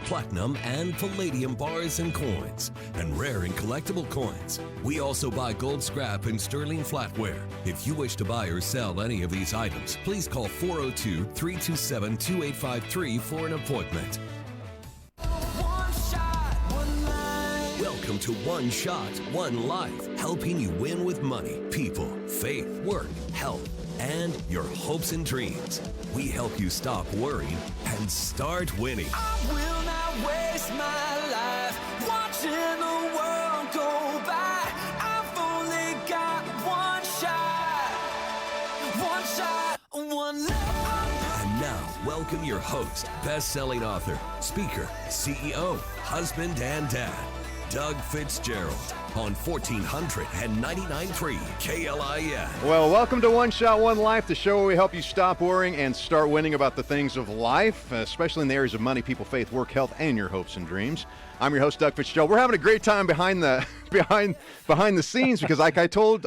platinum, and palladium bars and coins, and rare and collectible coins. We also buy gold scrap and sterling flatware. If you wish to buy or sell any of these items, please call 402-327-2853 for an appointment. Welcome to One Shot, One Life, helping you win with money, people, faith, work, health, and your hopes and dreams. We help you stop worrying and start winning. I will not waste my life watching the world go by. I've only got one shot, one life. And now, welcome your host, best-selling author, speaker, CEO, husband, and dad, Doug Fitzgerald, on 1499.3 KLIN. Well, welcome to One Shot, One Life, the show where we help you stop worrying and start winning about the things of life, especially in the areas of money, people, faith, work, health, and your hopes and dreams. I'm your host, Doug Fitzgerald. We're having a great time behind the behind the scenes because, like I told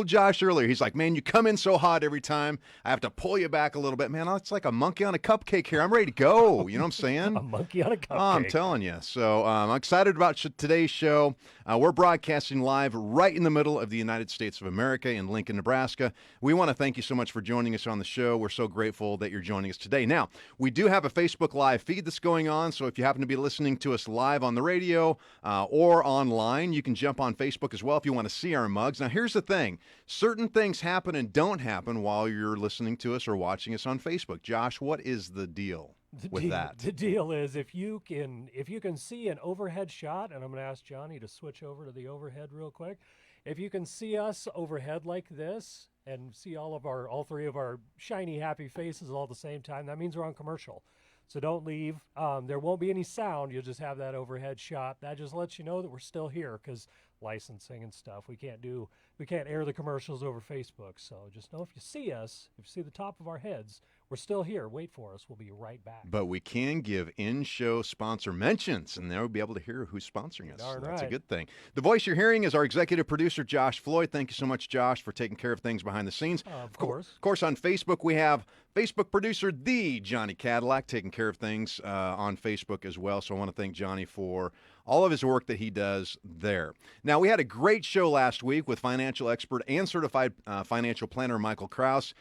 Josh earlier, he's like, man, you come in so hot every time. I have to pull you back a little bit, man. It's like a monkey on a cupcake here. I'm ready to go. You know what I'm saying? A monkey on a cupcake. Oh, I'm telling you. So I'm excited about today's show. We're broadcasting live right in the middle of the United States of America in Lincoln, Nebraska. We want to thank you so much for joining us on the show. We're so grateful that you're joining us today. Now, we do have a Facebook Live feed that's going on, so if you happen to be listening to us live on the radio or online, you can jump on Facebook as well if you want to see our mugs. Now, here's the thing. Certain things happen and don't happen while you're listening to us or watching us on Facebook. Josh, what is the deal with that? The deal is if you can see an overhead shot, and I'm going to ask Johnny to switch over to the overhead real quick. If you can see us overhead like this and see all three of our shiny, happy faces all at the same time, that means we're on commercial. So don't leave. There won't be any sound. You'll just have that overhead shot. That just lets you know that we're still here because licensing and stuff. We can't air the commercials over Facebook. So just know if you see us, if you see the top of our heads, we're still here. Wait for us. We'll be right back. But we can give in-show sponsor mentions, and they'll be able to hear who's sponsoring us. So that's a good thing. The voice you're hearing is our executive producer, Josh Floyd. Thank you so much, Josh, for taking care of things behind the scenes. Of course. Of course, on Facebook, we have Facebook producer, the Johnny Cadillac, taking care of things on Facebook as well. So I want to thank Johnny for all of his work that he does there. Now, we had a great show last week with financial expert and certified financial planner Michael Kraus.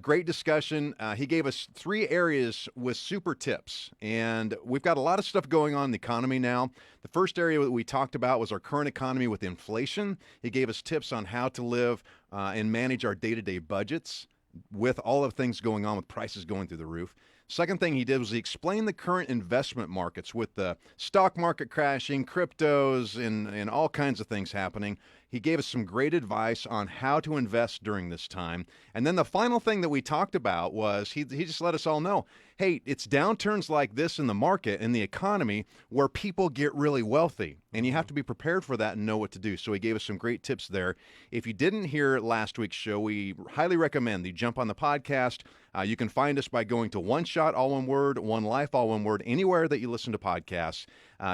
Great discussion. He gave us 3 areas with super tips, and we've got a lot of stuff going on in the economy now. The first area that we talked about was our current economy with inflation. He gave us tips on how to live and manage our day-to-day budgets with all of things going on with prices going through the roof. Second thing he did was he explained the current investment markets with the stock market crashing, cryptos, and all kinds of things happening. He gave us some great advice on how to invest during this time. And then the final thing that we talked about was he just let us all know, hey, it's downturns like this in the market and the economy where people get really wealthy. And you have to be prepared for that and know what to do. So he gave us some great tips there. If you didn't hear last week's show, we highly recommend that you jump on the podcast. You can find us by going to One Shot, all one word, One Life, all one word, anywhere that you listen to podcasts.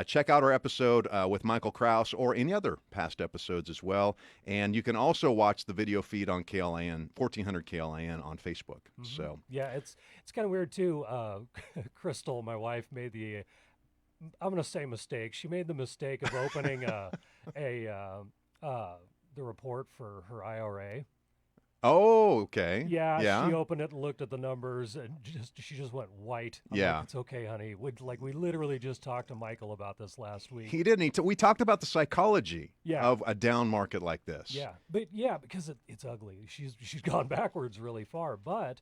Check out our episode with Michael Kraus or any other past episodes as well. And you can also watch the video feed on KLIN, 1400 KLIN on Facebook. Mm-hmm. So yeah, it's kind of weird too. Crystal, my wife, made I'm going to say mistake. She made the mistake of opening the report for her IRA. Oh, okay. Yeah, she opened it and looked at the numbers, and she just went white. I'm like, it's okay, honey. We literally just talked to Michael about this last week. He didn't. We talked about the psychology of a down market like this. Yeah, because it's ugly. She's gone backwards really far, but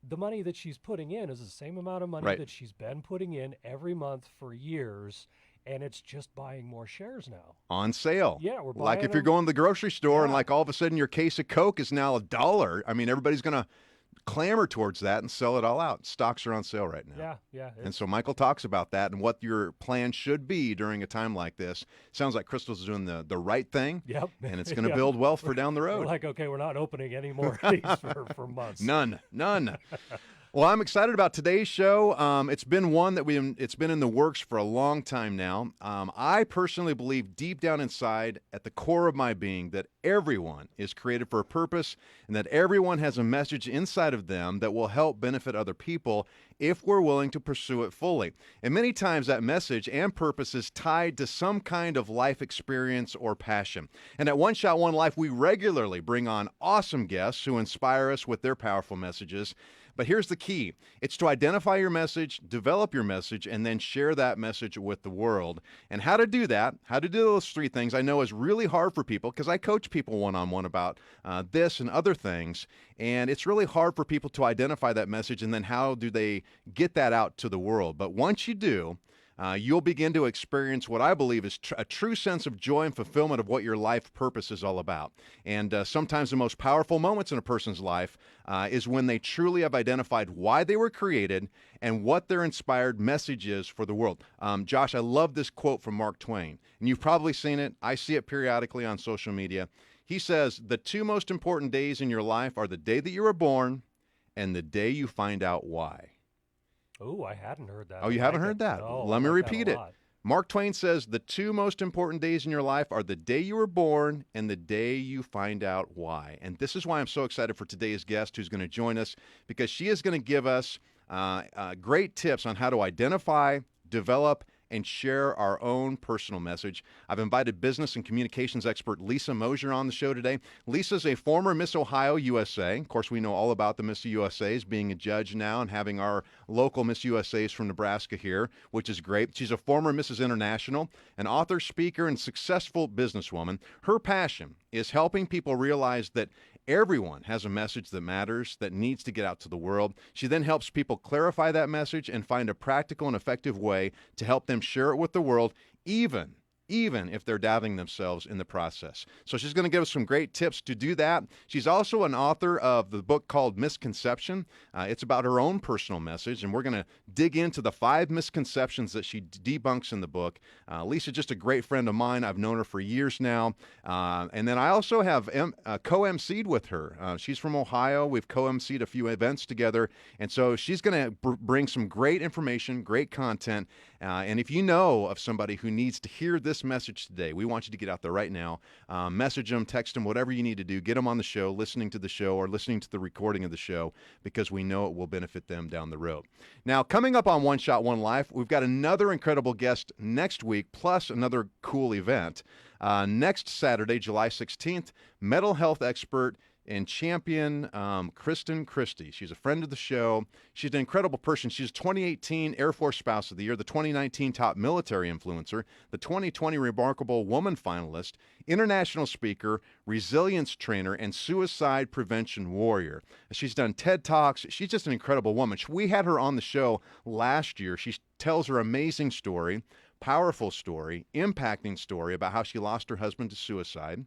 the money that she's putting in is the same amount of money that she's been putting in every month for years. And it's just buying more shares now. On sale. Yeah, we're buying like if you're going to the grocery store and like all of a sudden your case of Coke is now $1. I mean, everybody's going to clamor towards that and sell it all out. Stocks are on sale right now. Yeah. And so Michael talks about that and what your plan should be during a time like this. Sounds like Crystal's doing the right thing. Yep. And it's going to build wealth for down the road. We're like, okay, we're not opening any more of these for months. None. Well, I'm excited about today's show. It's been one that it's been in the works for a long time now. I personally believe deep down inside, at the core of my being, that everyone is created for a purpose and that everyone has a message inside of them that will help benefit other people if we're willing to pursue it fully. And many times that message and purpose is tied to some kind of life experience or passion. And at One Shot, One Life, we regularly bring on awesome guests who inspire us with their powerful messages. But here's the key. It's to identify your message, develop your message, and then share that message with the world. And how to do that, how to do those three things, I know is really hard for people because I coach people one-on-one about this and other things. And it's really hard for people to identify that message and then how do they get that out to the world. But once you do, you'll begin to experience what I believe is a true sense of joy and fulfillment of what your life purpose is all about. And sometimes the most powerful moments in a person's life is when they truly have identified why they were created and what their inspired message is for the world. Josh, I love this quote from Mark Twain, and you've probably seen it. I see it periodically on social media. He says, "The two most important days in your life are the day that you were born and the day you find out why." Oh, I hadn't heard that. Oh, you haven't heard that? No, Let me repeat it. Mark Twain says, "The two most important days in your life are the day you were born and the day you find out why." And this is why I'm so excited for today's guest who's going to join us, because she is going to give us great tips on how to identify, develop, and share our own personal message. I've invited business and communications expert Lisa Mosier on the show today. Lisa's a former Miss Ohio USA. Of course, we know all about the Miss USAs, being a judge now and having our local Miss USAs from Nebraska here, which is great. She's a former Mrs. International, an author, speaker, and successful businesswoman. Her passion is helping people realize that everyone has a message that matters, that needs to get out to the world. She then helps people clarify that message and find a practical and effective way to help them share it with the world, even if they're doubting themselves in the process. So she's going to give us some great tips to do that. She's also an author of the book called Misconception. It's about her own personal message, and we're going to dig into the 5 misconceptions that she debunks in the book. Lisa's just a great friend of mine. I've known her for years now. And then I also have co-emceed with her. She's from Ohio. We've co-emceed a few events together, and so she's going to bring some great information, great content. And if you know of somebody who needs to hear this message today, we want you to get out there right now. Message them, text them, whatever you need to do. Get them on the show, listening to the show, or listening to the recording of the show, because we know it will benefit them down the road. Now, coming up on One Shot, One Life, we've got another incredible guest next week, plus another cool event. Next Saturday, July 16th, mental health expert and champion Kristen Christie. She's a friend of the show. She's an incredible person. She's 2018 Air Force Spouse of the Year, the 2019 Top Military Influencer, the 2020 Remarkable Woman Finalist, international speaker, resilience trainer, and suicide prevention warrior. She's done TED Talks. She's just an incredible woman. We had her on the show last year. She tells her amazing story, powerful story, impacting story about how she lost her husband to suicide,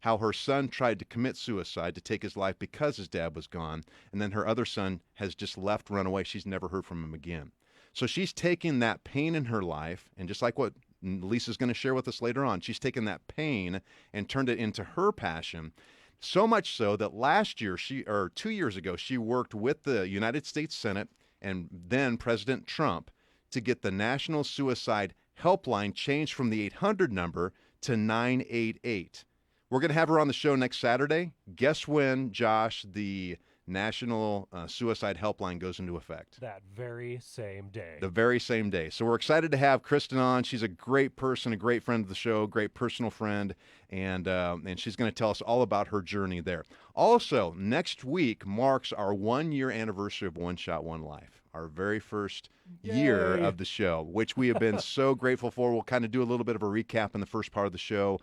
how her son tried to commit suicide to take his life because his dad was gone, and then her other son has just left, run away. She's never heard from him again. So she's taken that pain in her life, and just like what Lisa's going to share with us later on, she's taken that pain and turned it into her passion. So much so that last year, 2 years ago, she worked with the United States Senate and then President Trump to get the National Suicide Helpline changed from the 800 number to 988. We're going to have her on the show next Saturday. Guess when, Josh, the National Suicide Helpline goes into effect? That very same day. The very same day. So we're excited to have Kristen on. She's a great person, a great friend of the show, great personal friend, and she's going to tell us all about her journey there. Also, next week marks our 1-year anniversary of One Shot, One Life, our very first year of the show, which we have been so grateful for. We'll kind of do a little bit of a recap in the first part of the show.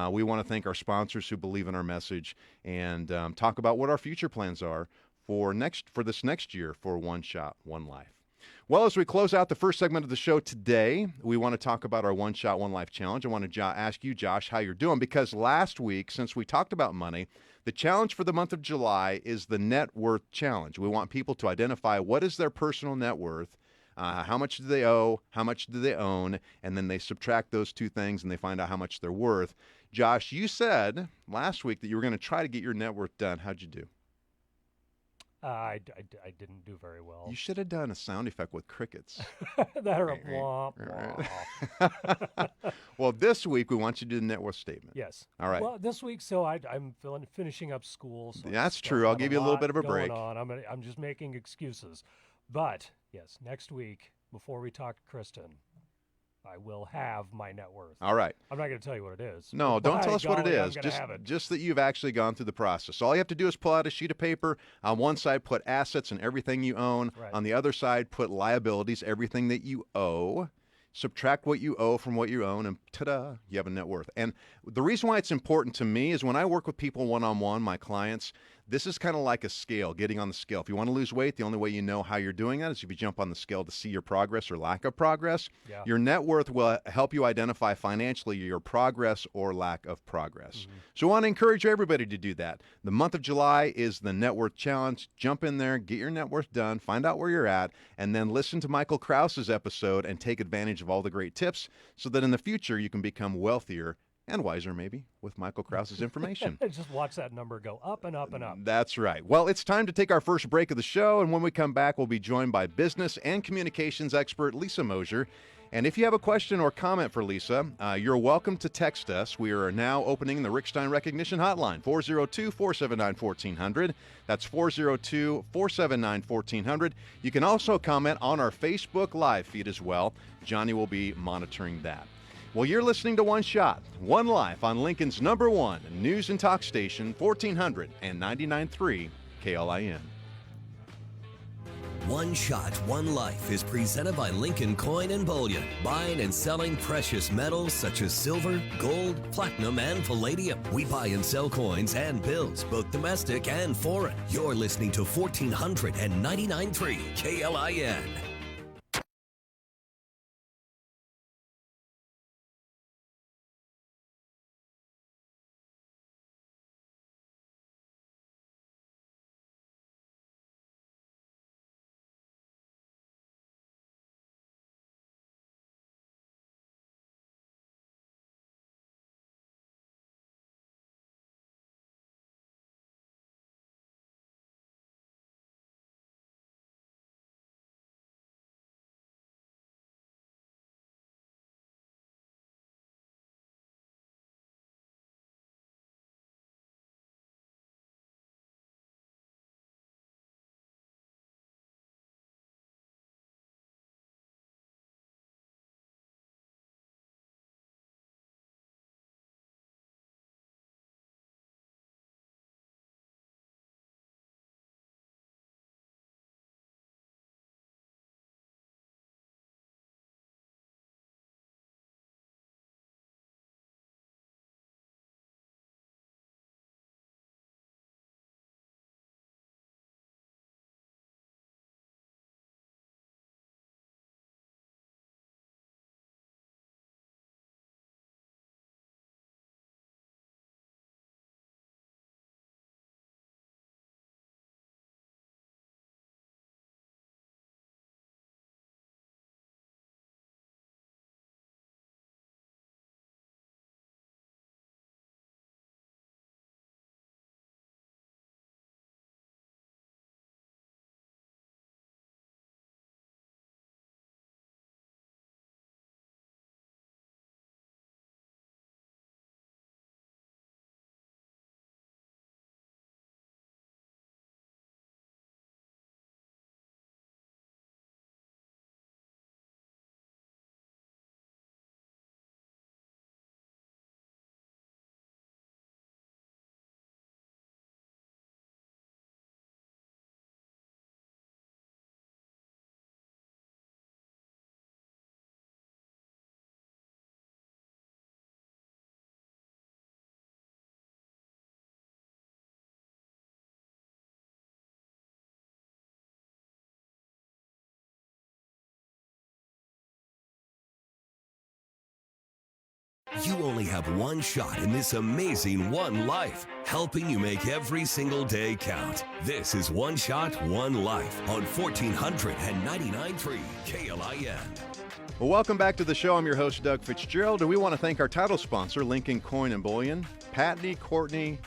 We want to thank our sponsors who believe in our message and talk about what our future plans are for this next year for One Shot, One Life. Well, as we close out the first segment of the show today, we want to talk about our One Shot, One Life challenge. I want to ask you, Josh, how you're doing, because last week, since we talked about money, the challenge for the month of July is the net worth challenge. We want people to identify what is their personal net worth, how much do they owe, how much do they own, and then they subtract those two things and they find out how much they're worth. Josh, you said last week that you were going to try to get your net worth done. How'd you do? I didn't do very well. You should have done a sound effect with crickets. That or a womp womp. Well, this week we want you to do the net worth statement. Yes. All right. Well, this week, so I'm finishing up school. So That's I true. I'll have give you a little lot bit of a going break. on. I'm just making excuses. But yes, next week, before we talk to Kristen, I will have my net worth. All right. I'm not going to tell you what it is. No, but don't by tell us what it golly, I'm is. gonna have it. Just that you've actually gone through the process. So all you have to do is pull out a sheet of paper. On one side, put assets and everything you own. Right. On the other side, put liabilities, everything that you owe. Subtract what you owe from what you own, and ta-da, you have a net worth. And the reason why it's important to me is when I work with people one-on-one, my clients, this is kind of like a scale, getting on the scale. If you want to lose weight, the only way you know how you're doing that is if you jump on the scale to see your progress or lack of progress. Yeah. Your net worth will help you identify financially your progress or lack of progress. So I want to encourage everybody to do that. The month of July is the Net Worth Challenge. Jump in there, get your net worth done, find out where you're at, and then listen to Michael Krause's episode and take advantage of all the great tips so that in the future you can become wealthier and wiser, maybe, with Michael Krause's information. Just watch that number go up and up and up. That's right. Well, it's time to take our first break of the show, and when we come back, we'll be joined by business and communications expert Lisa Mosier. And if you have a question or comment for Lisa, you're welcome to text us. We are now opening the Rick Stein Recognition Hotline, 402-479-1400. That's 402-479-1400. You can also comment on our Facebook Live feed as well. Johnny will be monitoring that. Well, you're listening to One Shot, One Life on Lincoln's #1 news and talk station, 1499.3 KLIN. One Shot, One Life is presented by Lincoln Coin and Bullion, buying and selling precious metals such as silver, gold, platinum, and palladium. We buy and sell coins and bills, both domestic and foreign. You're listening to 1499.3 KLIN. You only have one shot in this amazing one life, helping you make every single day count. This is One Shot, One Life on 1499.3 KLIN. Well, welcome back to the show. I'm your host, Doug Fitzgerald, and we want to thank our title sponsor, Lincoln Coin and Bullion, Patney, Courtney,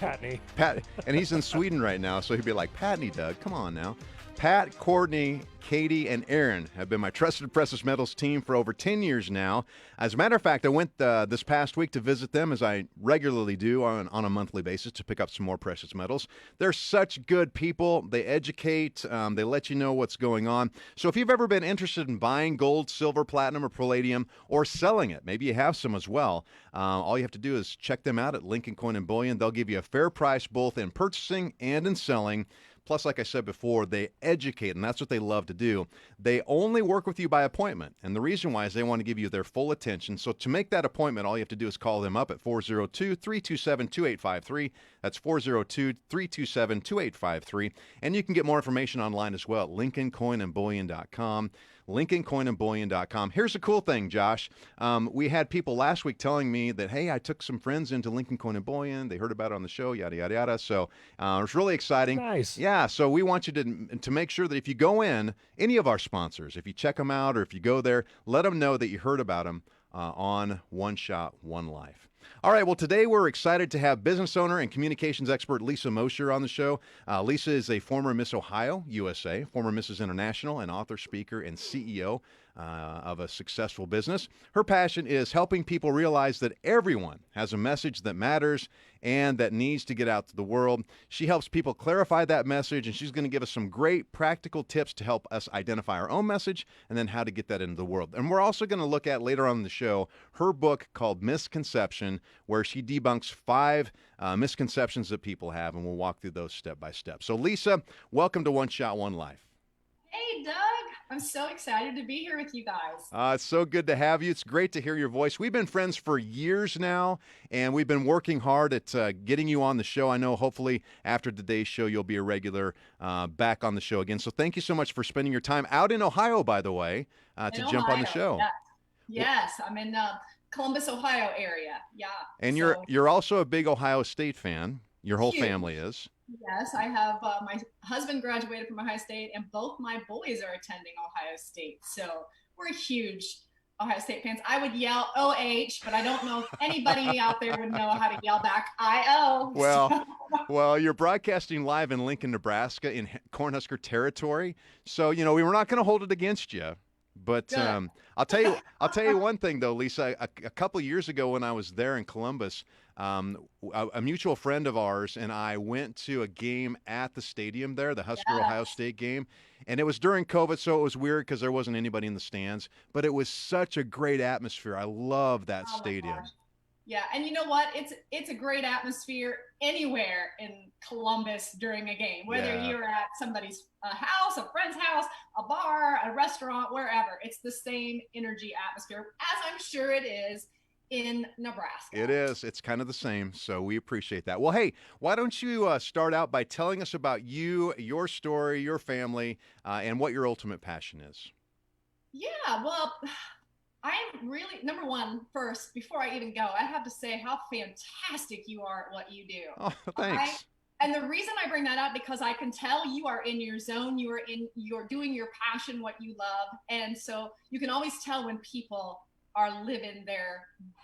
Patney. Pat, and he's in Sweden right now, so he'd be like, Patney, Doug, come on now. Pat, Courtney, Katie, and Aaron have been my trusted precious metals team for over 10 years now. As a matter of fact, I went this past week to visit them, as I regularly do on a monthly basis, to pick up some more precious metals. They're such good people. They educate. They let you know what's going on. So if you've ever been interested in buying gold, silver, platinum, or palladium, or selling it, maybe you have some as well, all you have to do is check them out at Lincoln Coin and Bullion. They'll give you a fair price both in purchasing and in selling. Plus, like I said before, they educate, and that's what they love to do. They only work with you by appointment, and the reason why is they want to give you their full attention. So to make that appointment, all you have to do is call them up at 402-327-2853. That's 402-327-2853. And you can get more information online as well at LincolnCoinandBullion.com. LincolnCoinandBullion.com. Here's the cool thing, Josh. We had people last week telling me that, hey, I took some friends into Lincoln Coin and Bullion. They heard about it on the show, yada, yada, yada. So it was really exciting. Nice. Yeah, so we want you to make sure that if you go in, any of our sponsors, if you check them out or if you go there, let them know that you heard about them on One Shot, One Life. All right, well, today we're excited to have business owner and communications expert Lisa Mosher on the show. Lisa is a former Miss Ohio, USA, former Mrs. International, and author, speaker, and CEO of a successful business. Her passion is helping people realize that everyone has a message that matters and that needs to get out to the world. She helps people clarify that message, and she's going to give us some great practical tips to help us identify our own message and then how to get that into the world. And we're also going to look at later on in the show her book called Misconception, where she debunks 5 misconceptions that people have, and we'll walk through those step by step. So Lisa, welcome to One Shot, One Life. Hey, Doug. I'm so excited to be here with you guys. It's so good to have you. It's great to hear your voice. We've been friends for years now, and we've been working hard at getting you on the show. I know hopefully after today's show, you'll be a regular back on the show again. So thank you so much for spending your time out in Ohio, by the way, to jump on the show. Yes, I'm in Columbus, Ohio area. Yeah. And you're also a big Ohio State fan. Your whole Huge. family is. Yes, I have my husband graduated from Ohio State, and both my boys are attending Ohio State. So we're huge Ohio State fans. I would yell OH, but I don't know if anybody out there would know how to yell back IO. Well, you're broadcasting live in Lincoln, Nebraska, in Cornhusker territory. So we were not going to hold it against you. But I'll tell you one thing though, Lisa. A couple of years ago, when I was there in Columbus, a mutual friend of ours and I went to a game at the stadium there, the Husker Ohio State game, and it was during COVID, so it was weird because there wasn't anybody in the stands. But it was such a great atmosphere. I love that stadium. Gosh. Yeah, and you know what? It's a great atmosphere anywhere in Columbus during a game, whether you're at somebody's house, a friend's house, a bar, a restaurant, wherever. It's the same energy atmosphere, as I'm sure it is in Nebraska. It is. It's kind of the same, so we appreciate that. Well, hey, why don't you start out by telling us about you, your story, your family, and what your ultimate passion is? Yeah, well, I'm really, number one, first, before I even go, I have to say how fantastic you are at what you do. Oh, thanks. And the reason I bring that up, because I can tell you are in your zone, you're doing your passion, what you love. And so you can always tell when people are living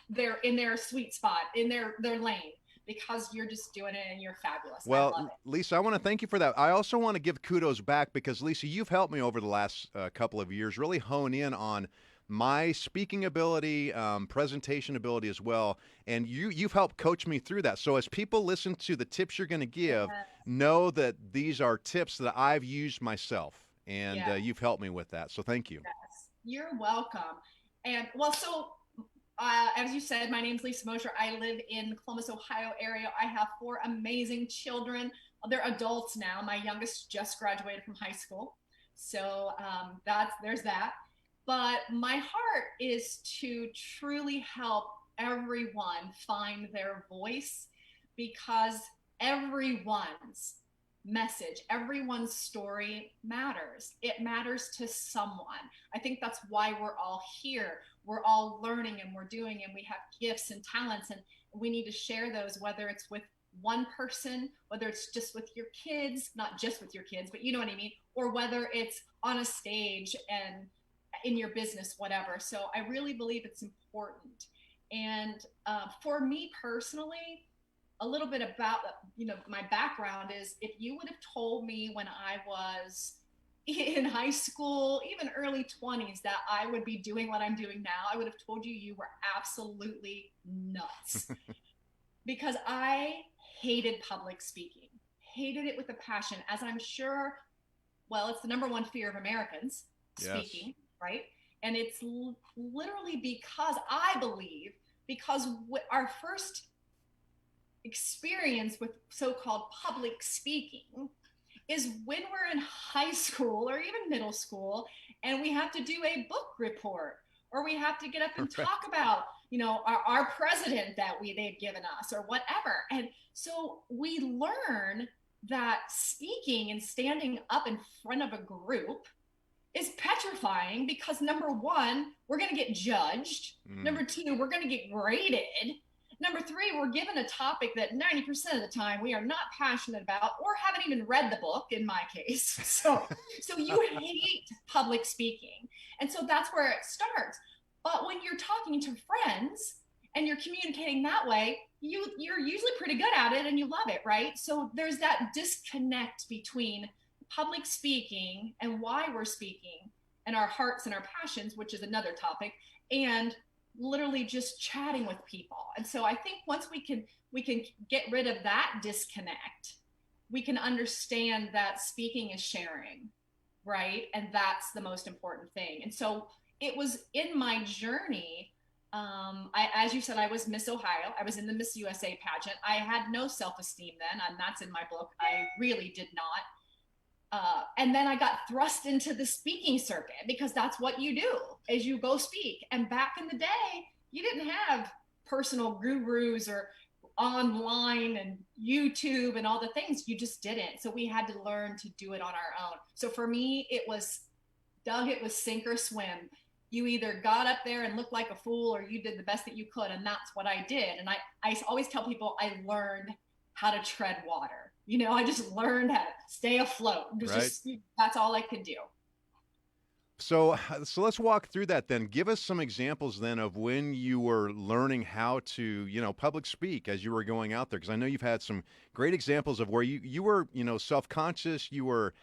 they're in their sweet spot, in their lane, because you're just doing it and you're fabulous. Well, I love it. Lisa, I want to thank you for that. I also want to give kudos back because, Lisa, you've helped me over the last couple of years really hone in on my speaking ability, presentation ability as well. And you've helped coach me through that. So as people listen to the tips you're going to give, know that these are tips that I've used myself. And you've helped me with that. So thank you. Yes, you're welcome. And well, so as you said, my name's Lisa Mosher. I live in Columbus, Ohio area. I have 4 amazing children. They're adults now. My youngest just graduated from high school. So there's that. But my heart is to truly help everyone find their voice, because everyone's message, everyone's story matters. It matters to someone. I think that's why we're all here. We're all learning and we're doing, and we have gifts and talents, and we need to share those, whether it's with one person, whether it's just with your kids, not just with your kids, but you know what I mean, or whether it's on a stage and in your business, whatever. So I really believe it's important. And for me personally, a little bit about, my background is, if you would have told me when I was in high school, even early 20s, that I would be doing what I'm doing now, I would have told you were absolutely nuts. Because I hated public speaking, hated it with a passion, as I'm sure, well, it's the number one fear of Americans, speaking, right? And it's literally because I believe, because our first experience with so-called public speaking is when we're in high school or even middle school, and we have to do a book report, or we have to get up and talk about, our president that they've given us, or whatever. And so we learn that speaking and standing up in front of a group is petrifying, because number one, we're going to get judged. Number two, we're going to get graded. Number three, we're given a topic that 90% of the time we are not passionate about, or haven't even read the book in my case. So you hate public speaking. And so that's where it starts. But when you're talking to friends and you're communicating that way, you're usually pretty good at it and you love it, right? So there's that disconnect between public speaking and why we're speaking, and our hearts and our passions, which is another topic, and literally just chatting with people. And so I think once we can get rid of that disconnect, we can understand that speaking is sharing, right? And that's the most important thing. And so it was in my journey, as you said, I was Miss Ohio. I was in the Miss USA pageant. I had no self-esteem then, and that's in my book. I really did not. And then I got thrust into the speaking circuit, because that's what you do, is you go speak. And back in the day, you didn't have personal gurus or online and YouTube and all the things. You just didn't. So we had to learn to do it on our own. So for me, it was sink or swim. You either got up there and looked like a fool, or you did the best that you could. And that's what I did. And I always tell people I learned how to tread water. I just learned how to stay afloat. That's all I could do. So let's walk through that then. Give us some examples then of when you were learning how to, public speak as you were going out there. Because I know you've had some great examples of where you were, self-conscious, you were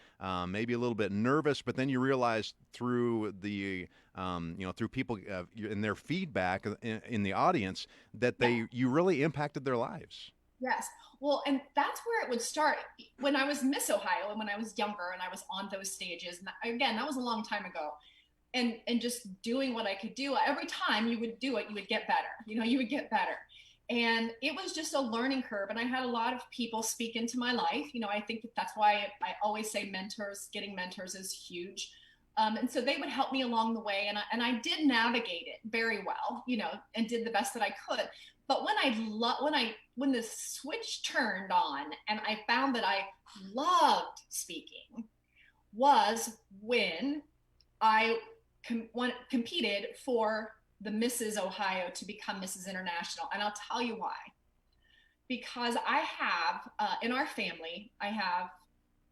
maybe a little bit nervous, but then you realized through the, through people and their feedback in the audience that you really impacted their lives. Yes. Well, and that's where it would start. When I was Miss Ohio and when I was younger and I was on those stages, and again, that was a long time ago, and just doing what I could do, every time you would do it, you would get better. You would get better. And it was just a learning curve. And I had a lot of people speak into my life. I think that's why I always say getting mentors is huge. And so they would help me along the way. And I did navigate it very well, and did the best that I could. But when the switch turned on and I found that I loved speaking was when I competed for the Mrs. Ohio to become Mrs. International. And I'll tell you why. Because I have, in our family, I have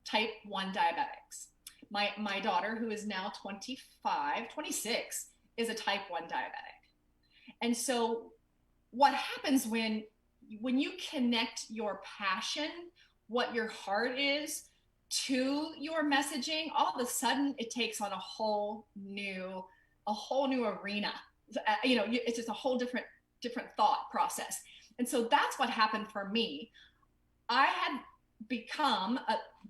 type 1 diabetics. My daughter, who is now 26, is a type 1 diabetic. And so what happens when you connect your passion, what your heart is, to your messaging, all of a sudden it takes on a whole new arena. It's just a whole different thought process. And so that's what happened for me. I had become,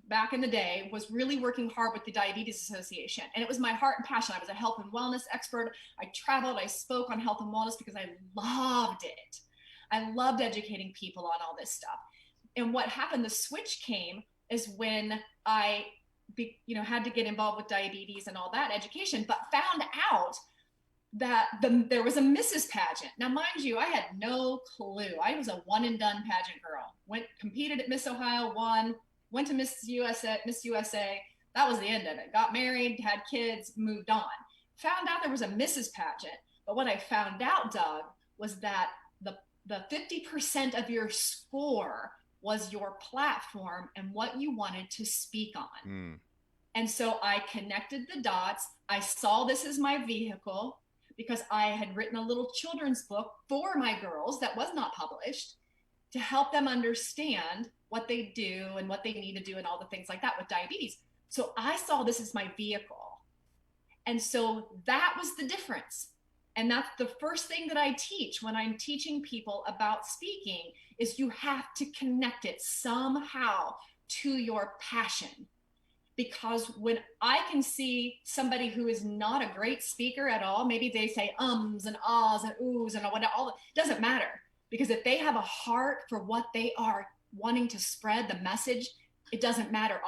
back in the day, was really working hard with the Diabetes Association. And it was my heart and passion. I was a health and wellness expert. I traveled, I spoke on health and wellness because I loved it. I loved educating people on all this stuff. And what happened, the switch came, is when I had to get involved with diabetes and all that education, but found out that there was a Mrs. pageant. Now, mind you, I had no clue. I was a one and done pageant girl. Competed at Miss Ohio, won, went to Miss USA. That was the end of it. Got married, had kids, moved on. Found out there was a Mrs. pageant. But what I found out, Doug, was that the 50% of your score was your platform and what you wanted to speak on. And so I connected the dots. I saw this as my vehicle, because I had written a little children's book for my girls that was not published, to help them understand what they do and what they need to do and all the things like that with diabetes. So I saw this as my vehicle. And so that was the difference. And that's the first thing that I teach when I'm teaching people about speaking is you have to connect it somehow to your passion. Because when I can see somebody who is not a great speaker at all, maybe they say ums and ahs and oohs and what, all, it doesn't matter. Because if they have a heart for what they are wanting to spread, the message, it doesn't matter.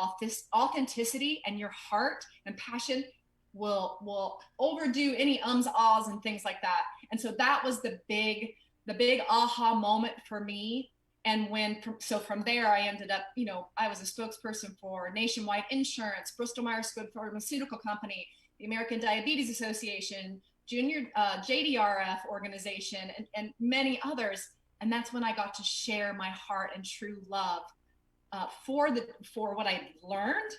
Authenticity and your heart and passion will overdo any ums, ahs, and things like that. And so that was the big aha moment for me. And from there, I ended up, I was a spokesperson for Nationwide Insurance, Bristol Myers Squibb Pharmaceutical Company, the American Diabetes Association, Junior JDRF organization, and many others. And that's when I got to share my heart and true love for what I learned,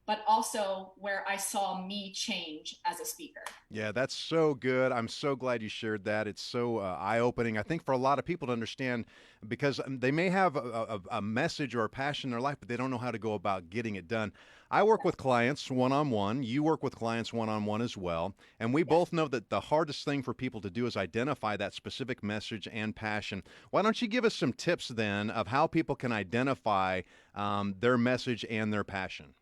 but also where I saw me change as a speaker. Yeah, that's so good. I'm so glad you shared that. It's so eye-opening, I think, for a lot of people to understand, because they may have a message or a passion in their life, but they don't know how to go about getting it done. I work with clients one-on-one. You work with clients one-on-one as well. And we both know that the hardest thing for people to do is identify that specific message and passion. Why don't you give us some tips then of how people can identify their message and their passion?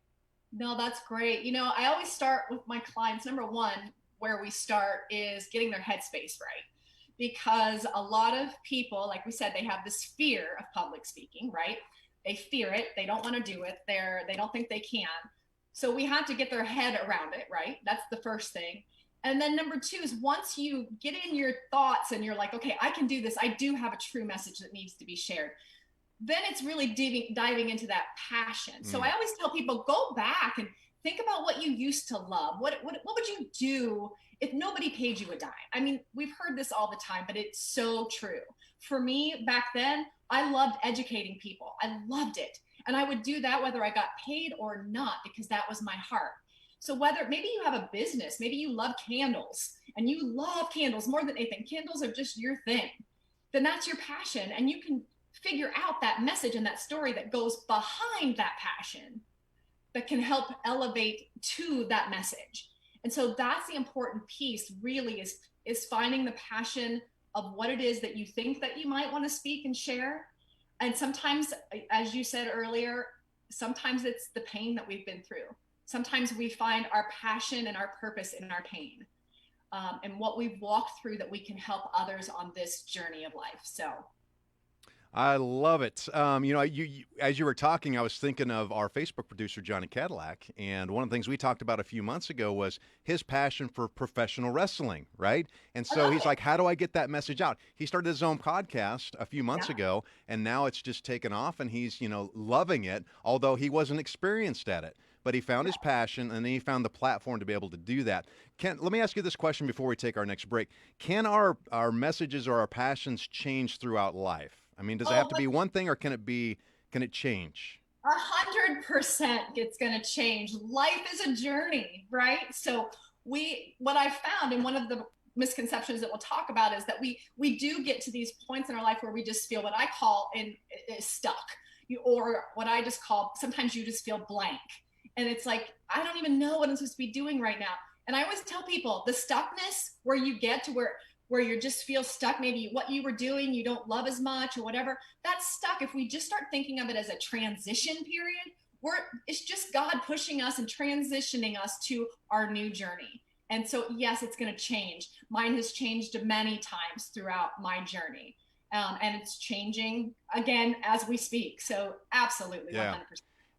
No, that's great. I always start with my clients. Number one, where we start is getting their headspace right. Because a lot of people, like we said, they have this fear of public speaking, right? They fear it. They don't want to do it. They don't think they can. So we have to get their head around it, right? That's the first thing. And then number two is once you get in your thoughts and you're like, okay, I can do this. I do have a true message that needs to be shared. Then it's really diving into that passion. So I always tell people, go back and think about what you used to love. What would you do if nobody paid you a dime? I mean, we've heard this all the time, but it's so true. For me, back then, I loved educating people. I loved it. And I would do that whether I got paid or not, because that was my heart. So whether maybe you have a business, maybe you love candles and you love candles more than anything, candles are just your thing, then that's your passion. And you can figure out that message and that story that goes behind that passion that can help elevate to that message. And so that's the important piece really is finding the passion of what it is that you think that you might want to speak and share. And sometimes, as you said earlier, sometimes it's the pain that we've been through. Sometimes we find our passion and our purpose in our pain and what we've walked through that we can help others on this journey of life. So I love it. You as you were talking, I was thinking of our Facebook producer, Johnny Cadillac. And one of the things we talked about a few months ago was his passion for professional wrestling, right? And so he's like, how do I get that message out? He started his own podcast a few months ago, and now it's just taken off, and he's, loving it, although he wasn't experienced at it. But he found his passion, and then he found the platform to be able to do that. Let me ask you this question before we take our next break. Can our messages or our passions change throughout life? I mean, does it have to be one thing, or can it change? 100% it's going to change. Life is a journey, right? So what I found, and one of the misconceptions that we'll talk about is that we do get to these points in our life where we just feel what I call stuck, or what I just call, sometimes you just feel blank. And it's like, I don't even know what I'm supposed to be doing right now. And I always tell people the stuckness where you get to where you just feel stuck, maybe what you were doing, you don't love as much or whatever, that's stuck. If we just start thinking of it as a transition period, it's just God pushing us and transitioning us to our new journey. And so, yes, it's going to change. Mine has changed many times throughout my journey. And it's changing again as we speak. So absolutely, 100%.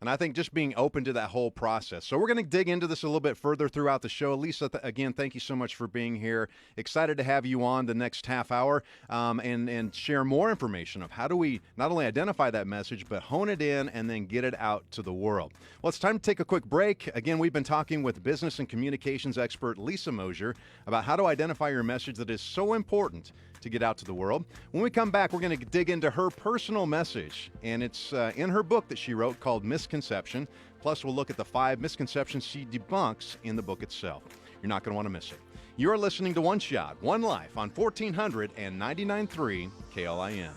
And I think just being open to that whole process. So we're going to dig into this a little bit further throughout the show. Lisa, again, thank you so much for being here. Excited to have you on the next half hour and share more information of how do we not only identify that message, but hone it in and then get it out to the world. Well, it's time to take a quick break. Again, we've been talking with business and communications expert Lisa Mosier about how to identify your message that is so important to get out to the world. When we come back, we're going to dig into her personal message, and it's in her book that she wrote called Misconception. Plus, we'll look at the 5 misconceptions she debunks in the book itself. You're not going to want to miss it. You're listening to One Shot, One Life on 1400 and 99.3 KLIN.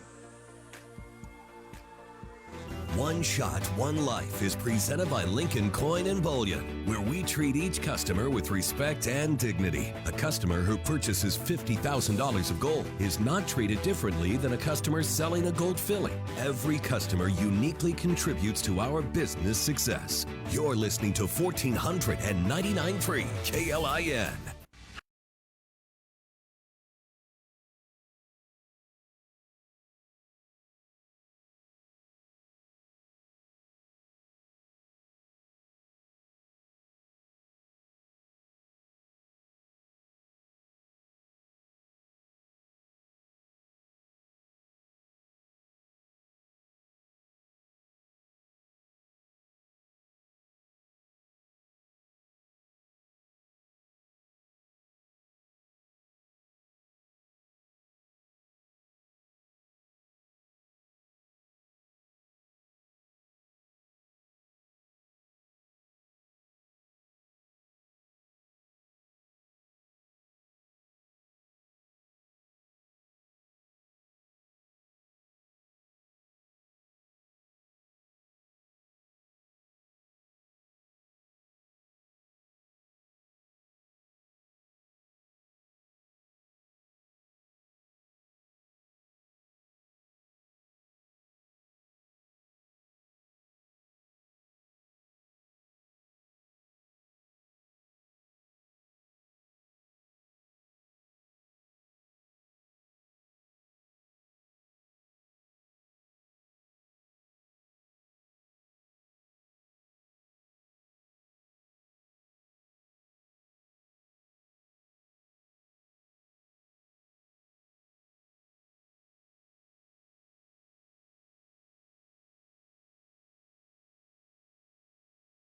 One Shot, One Life is presented by Lincoln Coin and Bullion, where we treat each customer with respect and dignity. A customer who purchases $50,000 of gold is not treated differently than a customer selling a gold filling. Every customer uniquely contributes to our business success. You're listening to 1499.3 KLIN.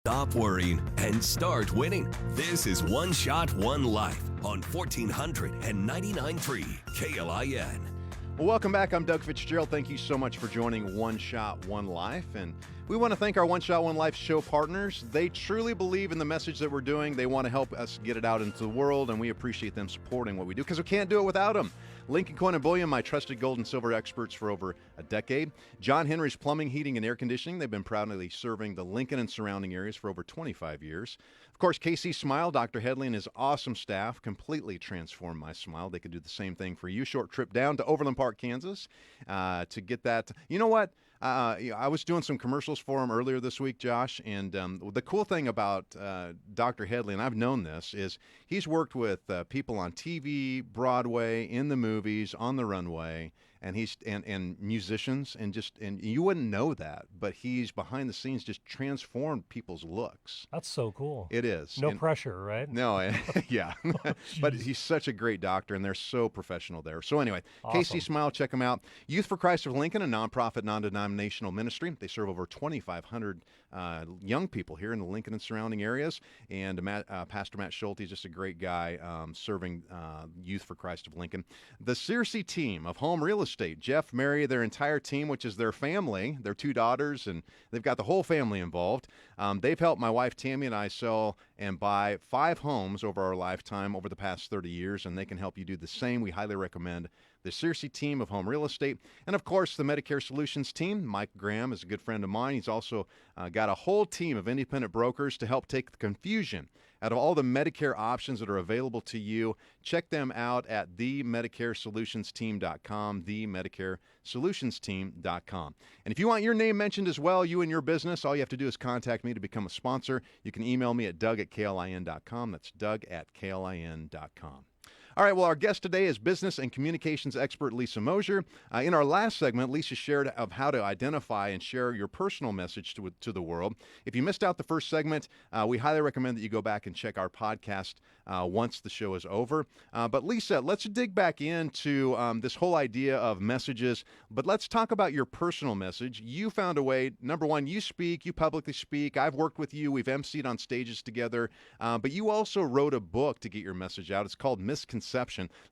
Stop worrying and start winning. This is One Shot, One Life on 1499.3 KLIN. Well, welcome back. I'm Doug Fitzgerald. Thank you so much for joining One Shot, One Life. And we want to thank our One Shot, One Life show partners. They truly believe in the message that we're doing. They want to help us get it out into the world, and we appreciate them supporting what we do because we can't do it without them. Lincoln Coin and Bullion, my trusted gold and silver experts for over a decade. John Henry's Plumbing, Heating, and Air Conditioning. They've been proudly serving the Lincoln and surrounding areas for over 25 years. Of course, KC Smile, Dr. Headley and his awesome staff completely transformed my smile. They could do the same thing for you. Short trip down to Overland Park, Kansas to get that. You know what? I was doing some commercials for him earlier this week, Josh, and the cool thing about Dr. Headley, and I've known this, is he's worked with people on TV, Broadway, in the movies, on the runway, and he's and musicians, and you wouldn't know that, but he's behind the scenes just transformed people's looks. That's so cool. It is. No pressure, right? No, yeah. Oh, but he's such a great doctor, and they're so professional there. So anyway, Awesome. KC Smile, check them out. Youth for Christ of Lincoln, a nonprofit, non-denominational ministry. They serve over 2,500 young people here in the Lincoln and surrounding areas. And Pastor Matt Schulte is just a great guy serving Youth for Christ of Lincoln. The Searcy team of Home Real Estate, Jeff, Mary, their entire team, which is their family, their 2 daughters, and they've got the whole family involved. They've helped my wife Tammy and I sell and buy 5 homes over our lifetime over the past 30 years, and they can help you do the same. We highly recommend the Searcy team of Home Real Estate. And, of course, the Medicare Solutions team. Mike Graham is a good friend of mine. He's also got a whole team of independent brokers to help take the confusion out of all the Medicare options that are available to you. Check them out at themedicaresolutionsteam.com, themedicaresolutionsteam.com. And if you want your name mentioned as well, you and your business, all you have to do is contact me to become a sponsor. You can email me at doug@klin.com. That's doug@klin.com. All right, well, our guest today is business and communications expert Lisa Mosier. In our last segment, Lisa shared of how to identify and share your personal message to the world. If you missed out the first segment, we highly recommend that you go back and check our podcast once the show is over. But Lisa, let's dig back into this whole idea of messages, but let's talk about your personal message. You found a way. Number one, you speak, you publicly speak. I've worked with you. We've emceed on stages together, but you also wrote a book to get your message out. It's called Misconception.